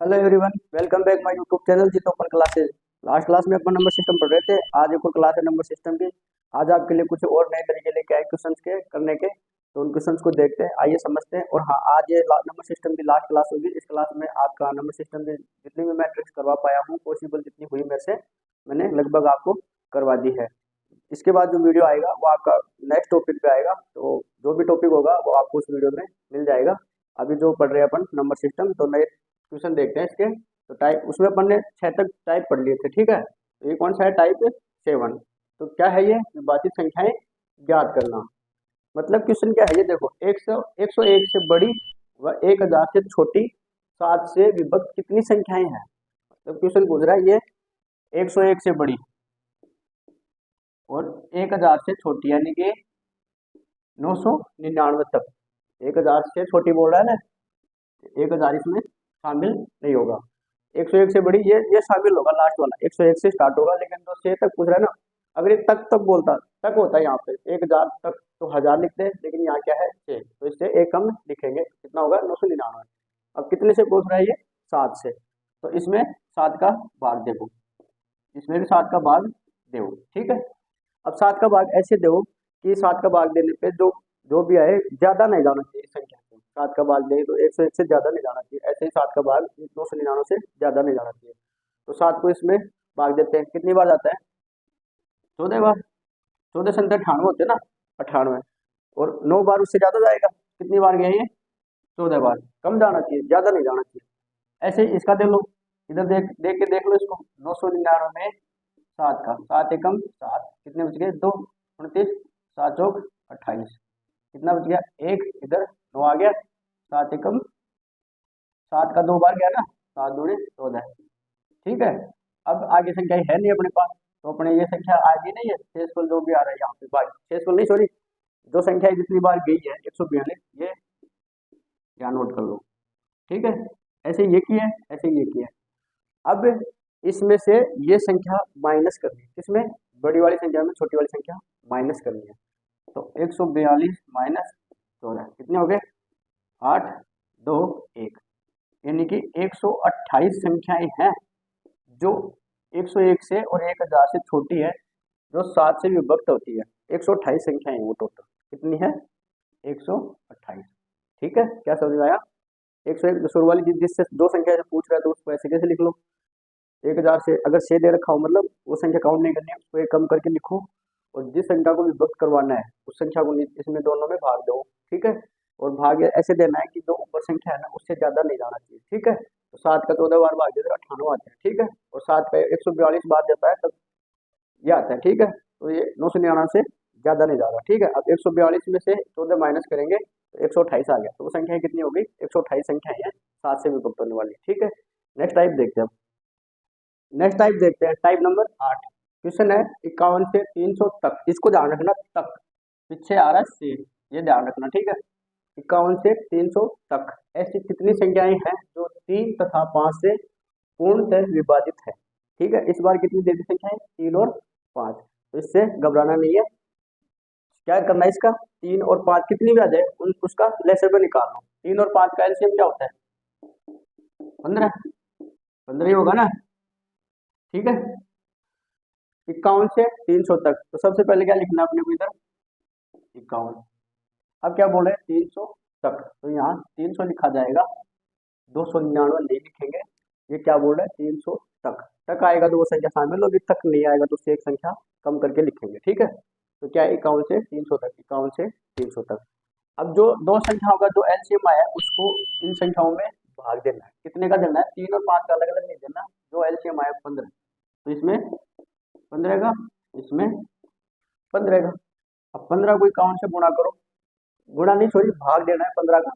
Hello everyone, welcome back my YouTube channel Jeet open classes. Last class में अपन number system पढ़ रहे थे। आज एक और क्लास है नंबर सिस्टम की। आज आपके लिए कुछ और नए तरीके लेके आए क्वेश्चंस के करने के। तो उन क्वेश्चंस को देखते हैं, आइए समझते हैं। और हाँ, आज ये नंबर सिस्टम की लास्ट क्लास होगी। इस क्लास में आपका नंबर सिस्टम की जितनी भी मैं ट्रिक्स करवा पाया हूँ, पॉसिबल जितनी हुई मेरे से, मैंने लगभग आपको करवा दी है। इसके बाद जो वीडियो आएगा वो आपका नेक्स्ट टॉपिक पे आएगा। तो जो भी टॉपिक होगा वो आपको उस वीडियो में मिल जाएगा। अभी जो पढ़ रहे हैं अपन नंबर सिस्टम, तो नए क्वेश्चन देखते हैं इसके। तो टाइप उसमें अपन ने 6 तक टाइप पढ़ लिए थे, ठीक है। तो ये कौन सा है? टाइप 7। तो क्या है ये? विभाजित संख्याएं ज्ञात करना। मतलब क्वेश्चन क्या है ये देखो, 101 से बड़ी व 1000 से छोटी 7 से विभक्त कितनी संख्याएं हैं। तो क्वेश्चन पूछ रहा है ये 101 से बड़ी और 1000 से छोटी, यानी कि 999 तक। 1000 से छोटी बोल रहा है ना, 1000 इसमें शामिल नहीं होगा। 101 से बड़ी ये शामिल होगा, लास्ट वाला 101 से स्टार्ट होगा। लेकिन जो 6 तक पूछ रहा है ना, अगर ये तक तक बोलता, तक होता है यहाँ पे 1000 तक तो 1000 लिखते हैं, लेकिन यहाँ क्या है 6, तो इससे एक कम लिखेंगे, कितना होगा 999। अब कितने से पूछ रहा है ये? 7 से। तो इसमें 7 का भाग देखो, इसमें भी 7 का भाग दो, ठीक है। अब 7 का भाग ऐसे दो कि 7 का भाग देने पे जो जो भी आए ज्यादा नहीं जाना चाहिए इस संख्या से। 7 का भाग दें तो 101 से ज्यादा नहीं जाना चाहिए, ऐसे ही 7 का भाग 999 से ज्यादा नहीं जाना चाहिए। तो 7 को इसमें भाग देते हैं, कितनी बार जाता है? 14 बार। 14 से 98 होते हैं ना, 98। और 9 बार उससे ज्यादा जाएगा, कितनी बार गए ये? 14 बार। कम जाना चाहिए, ज्यादा नहीं जाना चाहिए। ऐसे ही इसका देख लो, इधर देख देख के देख लो इसको। 999 में 7 का 7 एकम 7, कितने बच गए? 2, 29, 7 चौक 28, कितना बच गया? एक, इधर 9 आ गया, 7 एकम 7 का 2 बार गया ना, 7 दूनी 14, ठीक है। अब आगे संख्या है नहीं अपने पास, तो अपने ये संख्या आगे नहीं है। शेषफल जो भी आ रहा है यहाँ पे, भाग शेषफल नहीं, सॉरी, जो संख्या जितनी बार गई है 142, ये यहाँ नोट कर लो, ठीक है। ऐसे ये की है, ऐसे ये की है। अब इसमें से ये संख्या माइनस करनी है, किसमें? बड़ी वाली संख्या में छोटी वाली संख्या माइनस करनी है। तो 142 माइनस 14 कितने हो गए? 8, 2, 1, यानी कि 128 संख्याएं हैं जो 101 से और 1000 से छोटी है, जो 7 से विभक्त होती है। 128 संख्याएं वो टोटल कितनी है? 128, ठीक है। क्या समझ में आया? 101 शुरू वाली जिससे दो संख्या से पूछ रहा है तो उसको ऐसे कैसे लिख लो? 1000 से अगर 6 दे रखा हो, मतलब वो संख्या काउंट नहीं करनी है, उसको एक कम करके लिखो। और जिस संख्या को विभक्त करवाना है उस संख्या को इसमें दोनों में भाग दो, ठीक है। और भाग ऐसे देना है कि जो ऊपर संख्या है ना उससे ज्यादा नहीं जाना चाहिए, ठीक है। तो 7 का 14 बार भाग देते 98 आते हैं, ठीक है। और 7 का 142 बार देता है तब ये आता है, ठीक है। तो ये 999 से ज्यादा नहीं जा रहा, ठीक है। अब 142 में से 14 माइनस करेंगे तो 128 आ गया। तो वो संख्या कितनी हो गई? 128 संख्या है 7 से विभक्त होने वाली, ठीक है। नेक्स्ट टाइप देखते हैं। नेक्स्ट टाइप देखते हैं, टाइप नंबर 8। क्वेश्चन है 51 से 300 तक, इसको ध्यान रखना, तक पीछे आ रहा है से, ये ध्यान रखना, ठीक है। 51 से 300 तक ऐसी कितनी संख्याएं हैं जो 3 तथा 5 से पूर्णतः विभाजित है, ठीक है। इस बार कितनी दे दी संख्याएं? 3 और 5। तो इससे घबराना नहीं है। क्या करना है इसका? 3 और 5 कितनी भी आ जाए उसका लेसर में निकालना। 3 और 5 का एलसीएम क्या होता है? 15। 15 ही होगा ना, ठीक है। 51 से 300 तक, तो सबसे पहले क्या लिखना है अपने को? इधर 51। अब क्या बोल रहे हैं? 300 तक, तो यहाँ 300 लिखा जाएगा, 299 नहीं लिखेंगे। ये क्या बोल रहा है? 300 तक। तक आएगा तो वो संख्या शामिल होगी, तक नहीं आएगा तो उससे एक संख्या कम करके लिखेंगे, ठीक है। तो क्या है? 51 से 300 तक, 51 से 300 तक। अब जो दो संख्याओं का जो एलसीएम आया उसको इन संख्याओं में भाग देना है। कितने का देना है? 3 और 5 का अलग अलग नहीं देना। जो एलसीएम आया 15, तो इसमें 15 का, इसमें 15 का। अब 15 को 51 से गुणा करो, गुणा नहीं सॉरी, भाग देना है 15 का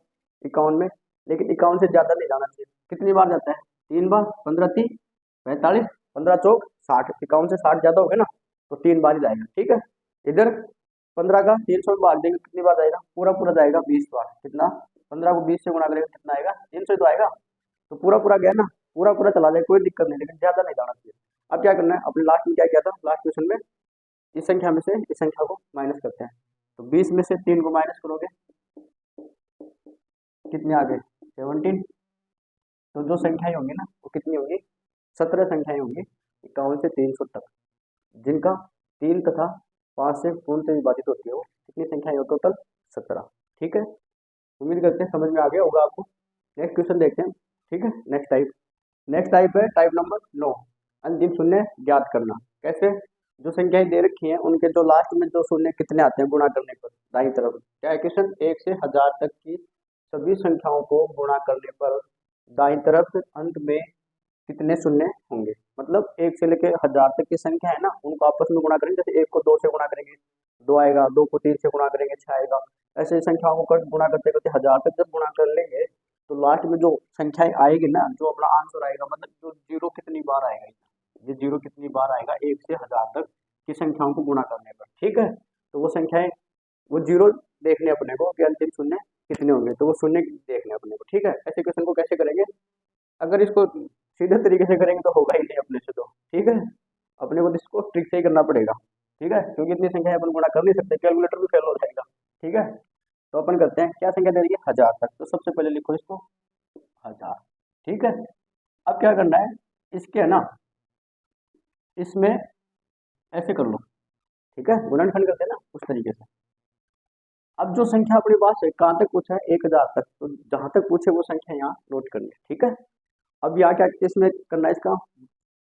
51 में। लेकिन 51 से ज्यादा नहीं जाना चाहिए। कितनी बार जाता है? 3 बार। 15 3 45, 15 चौक 60, 51 से 60 ज्यादा हो गया ना, तो 3 बार ही जाएगा, ठीक है। इधर 15 का 300 में भाग देंगे, कितनी बार जाएगा? पूरा पूरा जाएगा 20 बार। कितना? 15 को 20 से गुणा करेगा, कितना आएगा? 300 तो आएगा। तो पूरा पूरा गया ना, पूरा पूरा चला जाए, कोई दिक्कत नहीं, लेकिन ज्यादा नहीं जाना चाहिए। अब क्या करना है? अपने लास्ट में क्या किया था? लास्ट क्वेश्चन में इस संख्या में से इस संख्या को माइनस करते हैं। तो 20 में से 3 को माइनस करोगे, कितने आ गए? 17। तो जो संख्याएं होंगी ना वो कितनी होंगी, 17 संख्याएं होंगी 51 से 300 तक, जिनका 3 तथा 5 से पूर्ण से विभाजित होती है वो कितनी संख्याएं हो टोटल, 17। ठीक है, उम्मीद करते हैं समझ में आ गया होगा आपको। नेक्स्ट क्वेश्चन देखते हैं। ठीक है, नेक्स्ट टाइप है टाइप नंबर 9, अंतिम शून्य ज्ञात करना। कैसे, जो संख्याएं दे रखी हैं उनके जो लास्ट में जो शून्य कितने आते हैं गुणा करने पर, दाईं तरफ क्या है क्वेश्चन, 1 से 1000 तक की सभी संख्याओं को गुणा करने पर दाईं तरफ अंत में कितने शून्य होंगे। मतलब 1 से लेकर 1000 तक की संख्या है ना, उनको आपस में गुणा करेंगे। जैसे 1 को 2 से गुणा करेंगे 2 आएगा, 2 को 3 से गुणा करेंगे 6 आएगा। ऐसे संख्याओं को गुणा करते करते 1000 तक जब गुणा कर लेंगे तो लास्ट में जो संख्याएं आएगी ना, जो अपना आंसर आएगा, मतलब जो जीरो कितनी बार आएगा, ये जीरो कितनी बार आएगा 1 से 1000 तक की संख्याओं को गुणा करने पर। ठीक है, तो वो संख्याएं, वो जीरो देखने अपने को कि अंतिम शून्य कितने होंगे, तो वो शून्य देखने अपने को। ठीक है, ऐसे क्वेश्चन को कैसे करेंगे, अगर इसको सीधे तरीके से करेंगे तो होगा ही नहीं अपने से तो। ठीक है, अपने को इसको ट्रिक से ही करना पड़ेगा। ठीक है, क्योंकि इतनी संख्या अपन गुणा कर नहीं सकते, कैलकुलेटर भी फेल हो जाएगा। ठीक है, तो अपन करते हैं, क्या संख्या दे रही है 1000 तक, तो सबसे पहले लिखो इसको 1000। ठीक है, अब क्या करना है, इसके है ना, इसमें ऐसे कर लो। ठीक है, गुणनखंड करते हैं ना उस तरीके से। अब जो संख्या अपने पास है कहाँ तक पूछा है, 1000 तक, तो जहां तक पूछे वो संख्या यहाँ नोट करनी है। ठीक है, अब यहाँ क्या इसमें करना है, इसका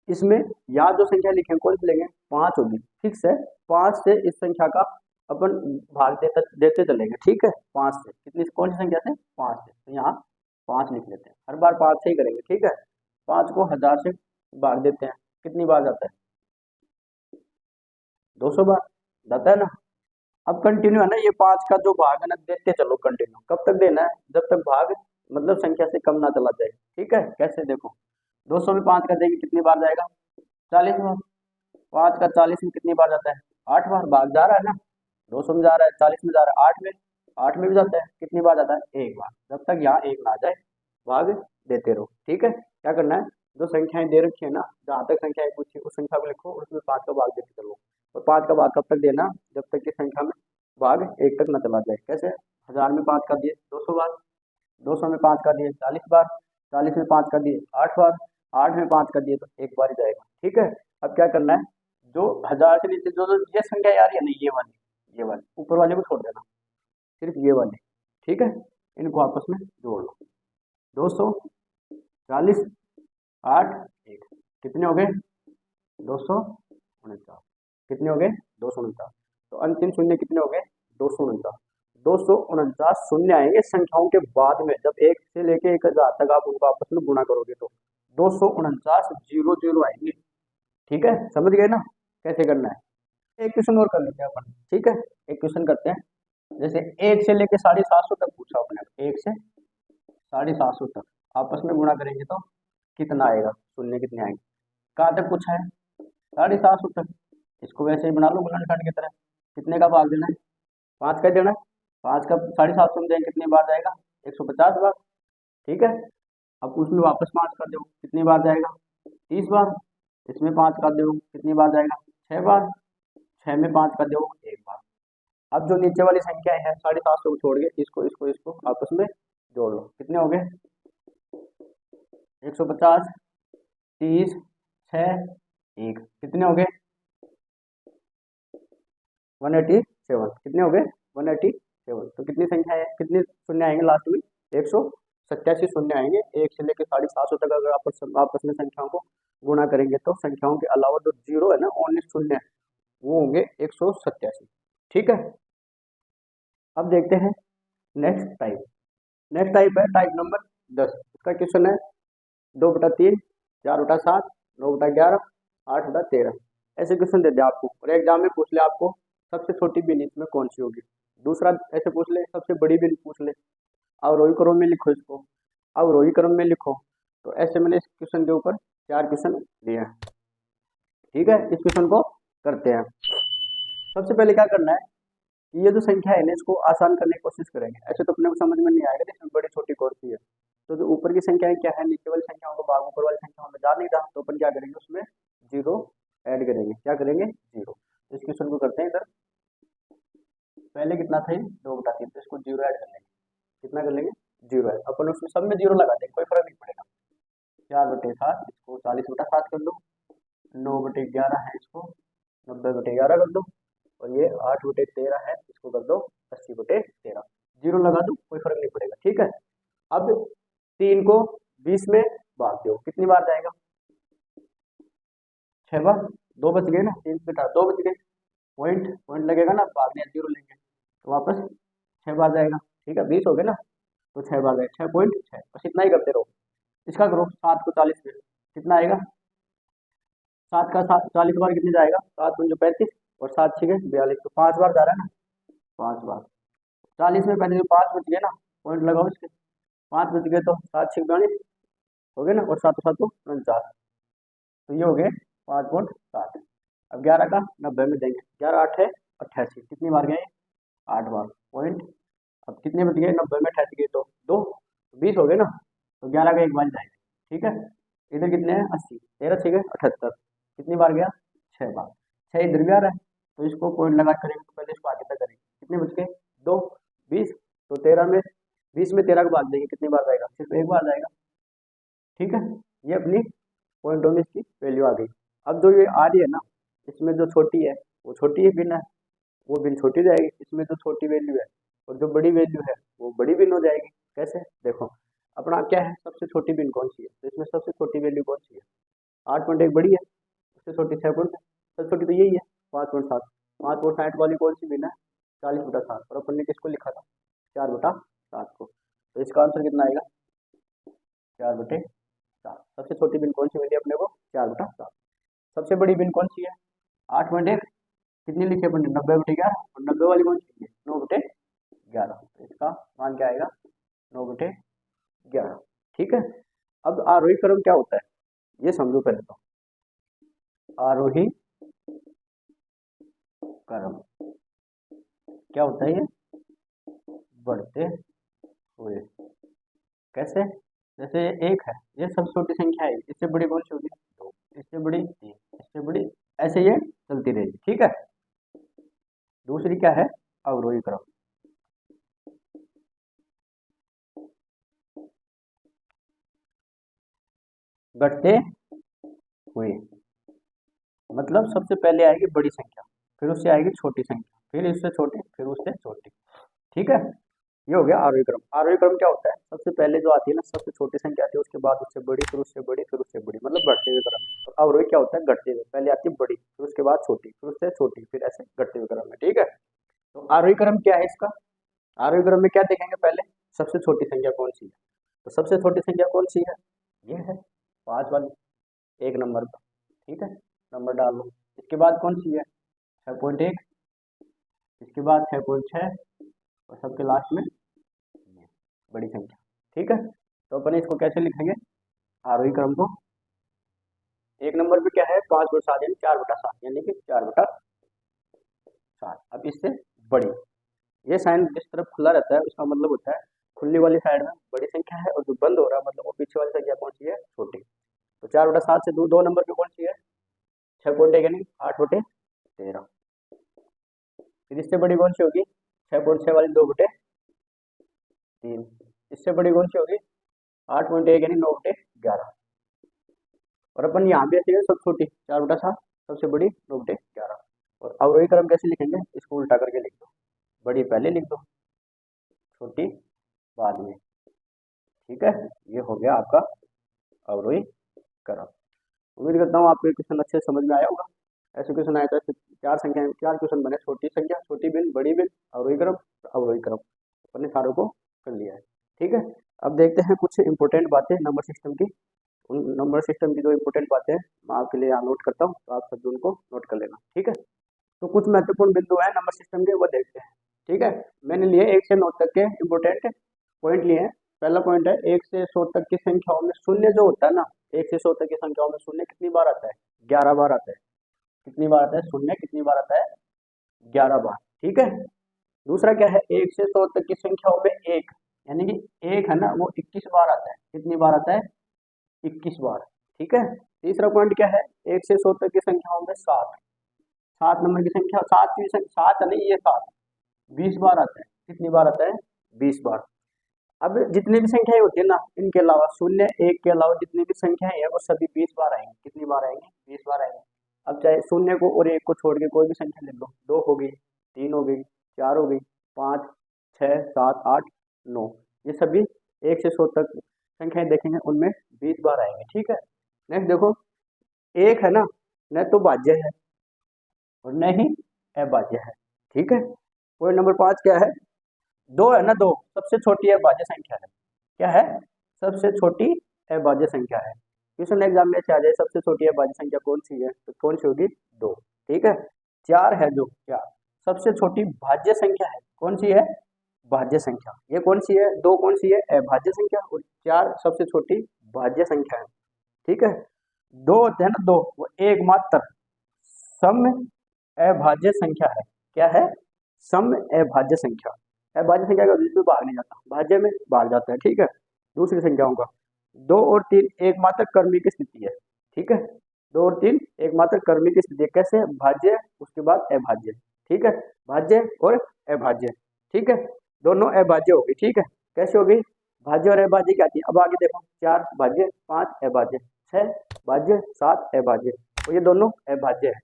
इसमें यहाँ जो संख्या लिखे कौन सी लेंगे, 5 होगी। फिक्स है, 5 से इस संख्या का अपन भाग देते चलेंगे। ठीक है, 5 से कितनी, कौन सी संख्या से, 5 से, तो यहाँ 5 लिख लेते हैं, हर बार 5 से ही करेंगे। ठीक है, 5 को 1000 से भाग देते हैं, कितनी बार जाता है, 200 बार जाता है ना। अब कंटिन्यू है ना, ये 5 का जो भाग है ना देते चलो कंटिन्यू, कब तक देना है, जब तक भाग मतलब संख्या से कम ना चला जाए। ठीक है, कैसे देखो, 200 में 5 का देंगे कितनी बार जाएगा, 40 बार। 5 का 40 में कितनी बार जाता है, 8 बार। भाग जा रहा है ना, 200 में जा रहा है, 40 में जा रहा है, 8 में भी जाता है, कितनी बार जाता है, 1 बार। जब तक यहाँ 1 ना आ जाए भाग देते रहो। ठीक है, क्या करना है, जो संख्याएं दे रखी है ना, जहाँ तक संख्याएं पूछी उस संख्या को लिखो और उसमें 5 का भाग देते चलो। और 5 का भाग कब तक देना, जब तक की संख्या में भाग 1 तक न चला जाए। कैसे, 1000 में 5 का दिए 200 बार, 200 में 5 का दिए 40 बार, 40 में 5 का दिए 8 बार, 8 में 5 का दिए तो 1 बार ही जाएगा। ठीक है, अब क्या करना है, जो 1000 से नीचे जो जो ये संख्या यार है ना, ये वाली ऊपर वाले को छोड़ देना, सिर्फ ये वाली। ठीक है, इनको आपस में जोड़ लो, 240 8 1 कितने हो गए, 249। कितने हो गए, 249। तो अंतिम शून्य कितने हो गए, 249। 249 शून्य आएंगे संख्याओं के बाद में, जब 1 से लेके 1000 तक आप उनको आपस में गुणा करोगे तो 249 जीरो जीरो आएंगे। ठीक है, समझ गए ना कैसे करना है। एक क्वेश्चन और कर लेते हैं अपन। ठीक है, एक क्वेश्चन करते हैं, जैसे 1 से लेके 750 तक पूछा अपने, 1 से 750 तक आपस में गुणा करेंगे तो कितना आएगा, शून्य कितने आएंगे, कहाँ तक पूछा है, 750 तक। इसको वैसे ही बना लो गुणनखंड की तरह, कितने का भाग देना है, 5 का देना है। 5 का 750 में देंगे कितनी बार जाएगा, 150 बार। ठीक है, अब उसमें वापस 5 कर दो कितनी बार जाएगा, 30 बार। इसमें 5 कर दो कितनी बार जाएगा, 6 बार। 6 में 5 कर दो 1 बार। अब जो नीचे वाली संख्या है 750 को छोड़ के इसको इसको इसको आपस में जोड़ लो, कितने हो गए, 150 30 6 1 कितने हो गए, 187। कितने हो गए, 187। तो कितनी संख्या है, कितने शून्य आएंगे लास्ट में, 187 शून्य आएंगे। 1 से लेकर 750 तक अगर आपस में संख्याओं को गुणा करेंगे तो संख्याओं के अलावा जो जीरो है ना, ओनली शून्य है, वो होंगे 187। ठीक है, अब देखते हैं नेक्स्ट टाइप है टाइप नंबर 10। इसका क्वेश्चन है 2/3 4/7 9/11 8/13। ऐसे क्वेश्चन दे दे आपको और एग्जाम में पूछ ले आपको सबसे छोटी बिन इसमें कौन सी होगी। दूसरा ऐसे पूछ ले सबसे बड़ी बिन पूछ ले, अवरोही क्रम में लिखो इसको, अवरोही क्रम में लिखो। तो ऐसे मैंने इस क्वेश्चन के ऊपर 4 क्वेश्चन दिए हैं। ठीक है, इस क्वेश्चन को करते हैं। सबसे पहले क्या करना है, ये जो संख्या है ना इसको आसान करने की कोशिश करेंगे। ऐसे तो अपने को समझ में नहीं आएगा कि इसमें बड़ी छोटी कौन सी है। तो जो ऊपर की संख्या है क्या है, नीचे वाली संख्याओं को भाग ऊपर वाली संख्याओं में जा नहीं रहा, तो अपन क्या करेंगे उसमें जीरो ऐड करेंगे। क्या करेंगे, जीरो। इस क्वेश्चन को करते हैं इधर, पहले कितना था, 2/3, तो इसको जीरो ऐड कर लेंगे। कितना कर लेंगे, जीरो ऐड। अपन उसमें सब में जीरो लगा देंगे, कोई फर्क नहीं पड़ेगा। 4/7, इसको 40/7 कर दो। 9/11 है, इसको 90/11 कर दो। और ये 8/13 है, इसको कर दो 80/13। जीरो लगा दो, कोई फर्क नहीं पड़ेगा। ठीक है, अब 3 को 20 में भाग दो, कितनी बार जाएगा? 6 बार। 2 बच गए ना, 3 से 2 बच गए। पॉइंट पॉइंट लगेगा ना, भागने जीरो लेंगे तो वापस 6 बार जाएगा। ठीक है, 20 हो गए ना, तो 6 बार जाएगा, 6.6। बस इतना ही करते रहो। इसका करो 7 को 40 में, कितना आएगा? 7 का 7 40 बार कितने जाएगा? 7×5 = 35 और 7×6 = 42, तो 5 बार जा रहा है ना, 5 बार। 40 में 35, 5 बच गए ना, पॉइंट लगाओ इसके। 5 बच गए तो 7×6 = 42 हो गए ना, और 7 को 49, तो ये हो गए 5.7। अब 11 का 90 में देंगे, 11 8 है 88, कितनी बार गए? 8 बार। पॉइंट। अब कितने बच गए? 90 में 88 गए तो 2, 20 हो गए ना, तो 11 का 1 बार जाएगा। ठीक है, इधर कितने हैं? 80, 13×6 = 78, कितनी बार गया? 6 बार। 6 इधर भी आ रहा है, तो इसको पॉइंट लगा करेंगे, तो पहले इसको आगे तक करेंगे। कितने बच गए? 2, 20, तो 13 में 20 में 13 को भाग देंगे, कितनी बार जाएगा? सिर्फ 1 बार जाएगा। ठीक है, ये अपनी पॉइंटों में इसकी वैल्यू आ गई। अब जो ये आ रही है ना, इसमें जो छोटी है वो छोटी है बिन है, वो बिन छोटी जाएगी। इसमें जो छोटी वैल्यू है और जो बड़ी वैल्यू है वो बड़ी बिन हो जाएगी। कैसे? देखो, अपना क्या है, सबसे छोटी बिन कौन सी है? तो इसमें सबसे छोटी वैल्यू कौन सी है? 8.1 बड़ी है, उससे छोटी 6. सबसे छोटी तो यही है 5.7। 5.60 वाली कौन सी बिन है? 40/7। और अपन ने किसको लिखा था? 4/7 को। तो इसका आंसर कितना आएगा? 4/7। सबसे छोटी बिन कौन सी मिली अपने को? 4/7। सबसे बड़ी बिन कौन सी है? 8.1। कितनी लिखी है अपने? 90/11। और 90 वाली कौन सी है? 9/11। तो इसका मान क्या आएगा? 9/11। ठीक है, अब आरोही क्रम क्या होता है ये समझो पहले तो। आरोही क्रम क्या होता है? ये बढ़ते हुए। कैसे? जैसे 1 है, ये सबसे छोटी संख्या है, इससे बड़ी कौन सी होगी? 2, इससे बड़ी 3, इससे बड़ी, ऐसे ये चलती रहेगी। ठीक है, दूसरी क्या है? अवरोही क्रम। घटते हुए, मतलब सबसे पहले आएगी बड़ी संख्या, फिर उससे आएगी छोटी संख्या, फिर इससे छोटी, फिर उससे छोटी। ठीक है, ये हो गया आरोही क्रम। आरोही क्रम क्या होता है? सबसे पहले जो आती है ना, सबसे छोटी संख्या आती है, उसके बाद उससे बड़ी, फिर उससे बड़ी, फिर उससे बड़ी, मतलब बढ़ते हुए क्रम। और अवरोही क्या होता है? घटते हुए, पहले आती है बड़ी, फिर उसके बाद छोटी, फिर उससे छोटी, फिर ऐसे घटते हुए क्रम में। ठीक है, तो आरोही क्रम क्या है इसका? आरोही क्रम में क्या देखेंगे? पहले सबसे छोटी संख्या कौन सी है? तो सबसे छोटी संख्या कौन सी है? ये है 5 वाली, 1 नंबर पर। ठीक है, नंबर डाल लो। इसके बाद कौन सी है? 6.1। इसके बाद 6.6, और सबके लास्ट में ये बड़ी संख्या। ठीक है, तो अपन इसको कैसे लिखेंगे आरोही क्रम को? 1 नंबर पे क्या है? 5/7 यानी 4/7, यानी कि 4/7। अब इससे बड़ी, ये साइन जिस तरफ खुला रहता है उसका मतलब होता है खुली वाली साइड में बड़ी संख्या है, और जो बंद हो रहा है मतलब वो पीछे वाली संख्या कौन सी है? छोटी। तो 4/7 से 2 नंबर पे कौन सी है? 6.1 यानी 8/13। फिर इससे बड़ी कौन सी होगी? 6.6 वाली 2/3। इससे बड़ी कौन सी होगी? 8.1 यानी 9/11। और अपन यहाँ भी ऐसे सब छोटी 4/7, सबसे बड़ी 9/11। और अवरोही क्रम कैसे लिखेंगे? इसको उल्टा करके लिख दो, बड़ी पहले लिख दो, छोटी बाद में। ठीक है, ये हो गया आपका अवरोही क्रम। उम्मीद करता हूँ आपको ये क्वेश्चन अच्छे से समझ में आया होगा। ऐसे क्वेश्चन आए तो ऐसे 4 क्वेश्चन बने, छोटी संख्या, छोटी बिन, बड़ी बिन, अवरोही क्रम, अवरोही क्रम, अपने सारों को कर लिया है। ठीक है, अब देखते हैं कुछ इंपॉर्टेंट बातें नंबर सिस्टम की। उन नंबर सिस्टम की जो इंपॉर्टेंट बातें हैं मैं आपके लिए यहाँ नोट करता हूँ, तो आप सब उनको नोट कर लेना। ठीक है, तो कुछ महत्वपूर्ण बिंदु हैं नंबर सिस्टम के, वो देखते हैं। ठीक है, मैंने लिए 1 से 9 तक के इंपॉर्टेंट पॉइंट लिए हैं। पहला पॉइंट है 1 से 100 तक की संख्याओं में शून्य जो होता है ना, 1 से 100 तक की संख्याओं में शून्य कितनी बार आता है? 11 बार आता है। कितनी बार आता है शून्य? कितनी बार आता है? 11 बार। ठीक है, दूसरा क्या है? 1 से 100 तक की संख्याओं में एक, यानी कि एक है ना, वो 21 बार आता है। कितनी बार आता है? 21 बार। ठीक है, तीसरा पॉइंट क्या है? 1 से 100 तक की संख्याओं में 7, 7 नंबर की संख्या, 7 है नहीं, ये 7 20 बार आता है। कितनी बार आता है? 20 बार। अब जितनी भी संख्याएं होती है ना, इनके अलावा शून्य एक के अलावा जितनी भी संख्याएं हैं वो सभी 20 बार आएंगी। कितनी बार आएंगी? 20 बार आएंगी। अब चाहे शून्य को और एक को छोड़ के कोई भी संख्या ले लो, 2 हो गई, 3 हो गई, 4 हो गई, 5, 6, 7, 8, 9, ये सभी 1 से 100 तक संख्याएं देखेंगे उनमें 20 बार आएंगे। ठीक है। नेक्स्ट देखो, एक है ना, न तो भाज्य है और न ही अभाज्य है। ठीक है। पॉइंट नंबर 5 क्या है? दो है ना, दो सबसे छोटी अभाज्य संख्या है। क्या है? सबसे छोटी अभाज्य संख्या है। क्वेश्चन एग्जाम में आ जाए सबसे छोटी अभाज्य संख्या कौन सी है, तो कौन सी होगी? दो। ठीक है। 4 है, जो 4 सबसे छोटी भाज्य संख्या है। कौन सी है? भाज्य संख्या। ये कौन सी है? दो कौन सी है? अभाज्य संख्या, और 4 सबसे छोटी भाज्य संख्या है। ठीक है। दो होते हैं ना, दो, वो एकमात्र सम अभाज्य संख्या है। क्या है? सम अभाज्य संख्या। अभाज्य संख्या का जिसमें भाग नहीं जाता, भाज्य में भाग जाता है। ठीक है। दूसरी संख्याओं का 2 और 3 एकमात्र कर्मी की स्थिति है। ठीक है। 2 और 3 एकमात्र कर्मी की स्थिति है। कैसे? भाज्य उसके बाद अभाज्य। ठीक है। भाज्य और अभाज्य। ठीक है। दोनों अभाज्य हो गई। ठीक है। कैसे हो गई? भाज्य और अभाज्य क्या थी? अब आगे देखो, 4 भाज्य, 5 अभाज्य, 6 भाज्य, 7 अभाज्य, और ये दोनों अभाज्य है।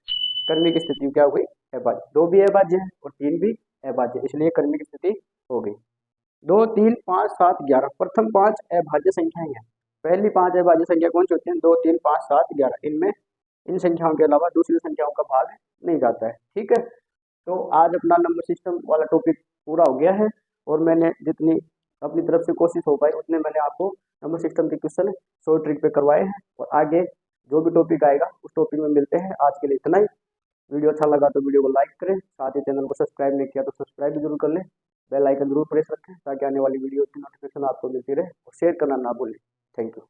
कर्मी की स्थिति क्या हो गई? अभाज्य। 2 भी अभाज्य है और 3 भी अभाज्य, इसलिए कर्मी की स्थिति हो गई। 2, 3, 5, 7, 11 प्रथम 5 अभाज्य संख्याएं हैं। पहली 5 अभाज्य संख्या कौन सी होती है? 2, 3, 5, 7, 11। इनमें इन संख्याओं के अलावा दूसरी संख्याओं का भाग नहीं जाता है। ठीक है। तो आज अपना नंबर सिस्टम वाला टॉपिक पूरा हो गया है, और मैंने जितनी अपनी तरफ से कोशिश हो पाई उतने मैंने आपको नंबर सिस्टम के क्वेश्चन शॉर्ट ट्रिक पे करवाए हैं, और आगे जो भी टॉपिक आएगा उस टॉपिक में मिलते हैं। आज के लिए इतना ही। वीडियो अच्छा लगा तो वीडियो को लाइक करें, साथ ही चैनल को सब्सक्राइब नहीं किया तो सब्सक्राइब भी जरूर कर लें। बेल आइकन जरूर प्रेस रखें ताकि आने वाली वीडियो की नोटिफिकेशन आपको मिलती रहे, और शेयर करना ना भूलें। Thank you.